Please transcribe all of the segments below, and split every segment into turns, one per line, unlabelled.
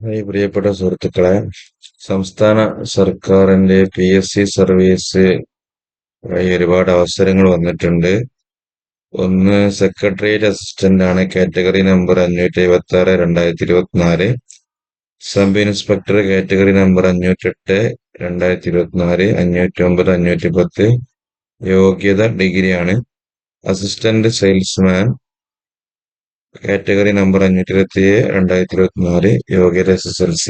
പ്രിയപ്പെട്ട സുഹൃത്തുക്കളെ, സംസ്ഥാന സർക്കാരിന്റെ PSC സർവീസ് വഴി ഒരുപാട് അവസരങ്ങൾ വന്നിട്ടുണ്ട്. ഒന്ന് സെക്രട്ടേറിയറ്റ് അസിസ്റ്റന്റ് ആണ്, category number 576 2024. Sub inspector category number 508 2024, 509 510. യോഗ്യത ഡിഗ്രിയാണ്. അസിസ്റ്റന്റ് സെയിൽസ്മാൻ കാറ്റഗറി നമ്പർ 527 2024, യോഗ്യത SSLC.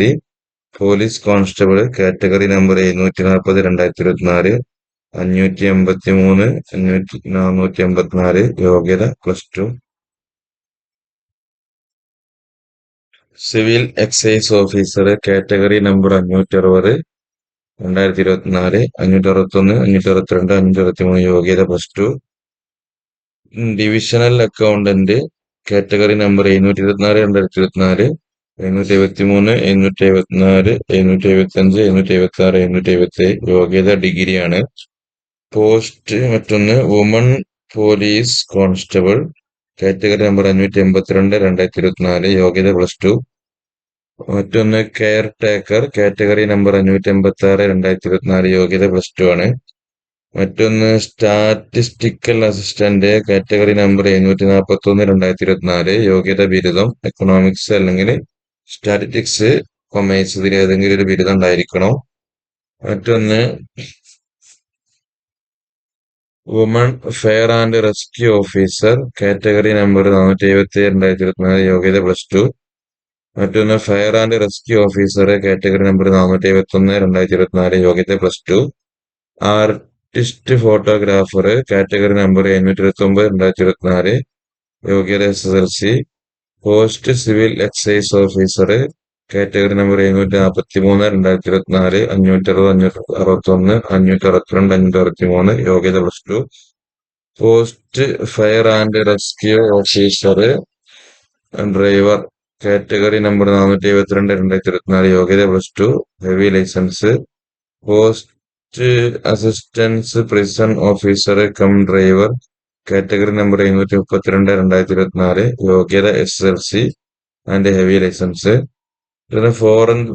Police constable category number 740 2024, 583 484, യോഗ്യത +2. Civil excise officer category number 560 2024, 561 562 563, യോഗ്യത +2. ഡിവിഷണൽ അക്കൗണ്ടന്റ് കാറ്റഗറി നമ്പർ 724 2024, 773 774 775 776 777, യോഗ്യത ഡിഗ്രിയാണ്. പോസ്റ്റ് മറ്റൊന്ന് woman police constable category number 582 2024, യോഗ്യത +2. മറ്റൊന്ന് കെയർ ടേക്കർ കാറ്റഗറി നമ്പർ 586 2024, യോഗ്യത +2 ആണ്. മറ്റൊന്ന് സ്റ്റാറ്റിസ്റ്റിക്കൽ അസിസ്റ്റന്റ് കാറ്റഗറി നമ്പർ 741 2024, യോഗ്യത ബിരുദം എക്കണോമിക്സ് അല്ലെങ്കിൽ സ്റ്റാറ്റിസ്റ്റിക്സ്, കൊമേഴ്സ്, ഇതിൽ ഏതെങ്കിലും ഒരു ബിരുദം ഉണ്ടായിരിക്കണം. മറ്റൊന്ന് woman fire and rescue officer category number 477 2024, യോഗ്യത +2. മറ്റൊന്ന് fire and rescue officer category number 471 2024, യോഗ്യത +2. ആർട്ടിസ്റ്റ് ഫോട്ടോഗ്രാഫർ കാറ്റഗറി നമ്പർ 829 2024, യോഗ്യത SSLC. Post civil excise officer category number 743 2024, 560 561 562 563, യോഗ്യത +2. Post fire and rescue officer driver category number 472 2024, യോഗ്യത +2, heavy licence. Post assistance prison officer cum driver category number 732 2024, യോഗ്യത SSLC and heavy licence.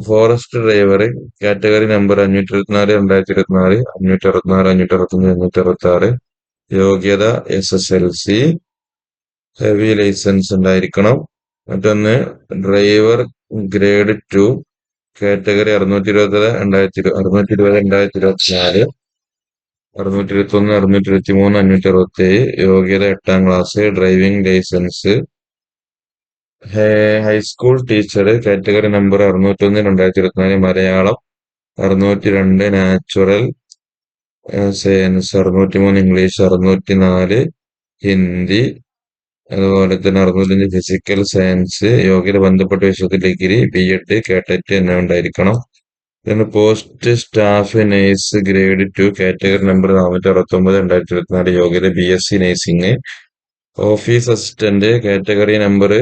Forest driver category number 524 2024, 566 565 566, യോഗ്യത SSLC, heavy licence ഉണ്ടായിരിക്കണം. മറ്റൊന്ന് driver grade 2 category 620 2024, 621 623 567, യോഗ്യത 8ാം class, driving licence. High school teacher category number 601 2024, Malayalam 602, natural science 603, English 604, Hindi അതുപോലെ തന്നെ 605 physical science, യോഗ്യത ബന്ധപ്പെട്ട വിഷയത്തിൽ ഡിഗ്രി, BEd, കേട്ടറ്റ് എന്നിവ ഉണ്ടായിരിക്കണം. പിന്നെ post staff nurse grade 2 category number 469 2024, യോഗ്യത BSc nursing. Office assistant category number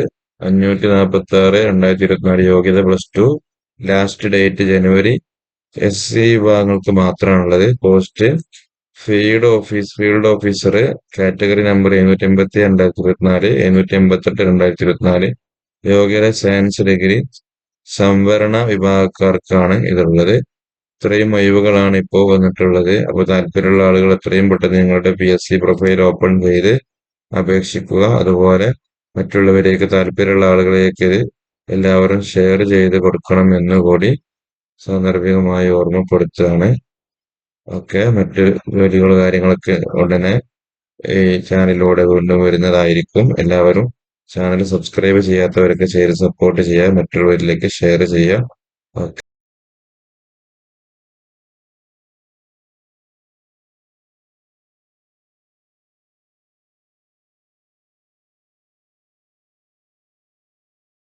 546 2024, യോഗ്യത +2, ലാസ്റ്റ് ഡേറ്റ് ജനുവരി. SC വിഭാഗങ്ങൾക്ക് മാത്രമാണുള്ളത്. Post field officer category number 787 2024, 788 2024, യോഗ്യത സയൻസ് ഡിഗ്രി. സംവരണ വിഭാഗക്കാർക്കാണ് ഇതുള്ളത്. ഇത്രയും ഒഴിവുകളാണ് ഇപ്പോൾ വന്നിട്ടുള്ളത്. അപ്പോൾ താല്പര്യമുള്ള ആളുകൾ എത്രയും പെട്ടെന്ന് നിങ്ങളുടെ PSC പ്രൊഫൈൽ ഓപ്പൺ ചെയ്ത് അപേക്ഷിക്കുക. അതുപോലെ മറ്റുള്ളവരേക്ക്, താല്പര്യമുള്ള ആളുകളിലേക്ക് എല്ലാവരും ഷെയർ ചെയ്ത് കൊടുക്കണം എന്നുകൂടി സാന്ദർഭികമായി ഓർമ്മപ്പെടുത്തുകയാണ്. ഓക്കെ, മറ്റ് ജോലികൾ കാര്യങ്ങളൊക്കെ ഉടനെ ഈ ചാനലിലൂടെ വീണ്ടും വരുന്നതായിരിക്കും. എല്ലാവരും ചാനൽ സബ്സ്ക്രൈബ് ചെയ്യാത്തവരൊക്കെ ചെയ്ത് സപ്പോർട്ട് ചെയ്യുക, മറ്റുള്ളവരിലേക്ക് ഷെയർ ചെയ്യുക. ഓക്കെ.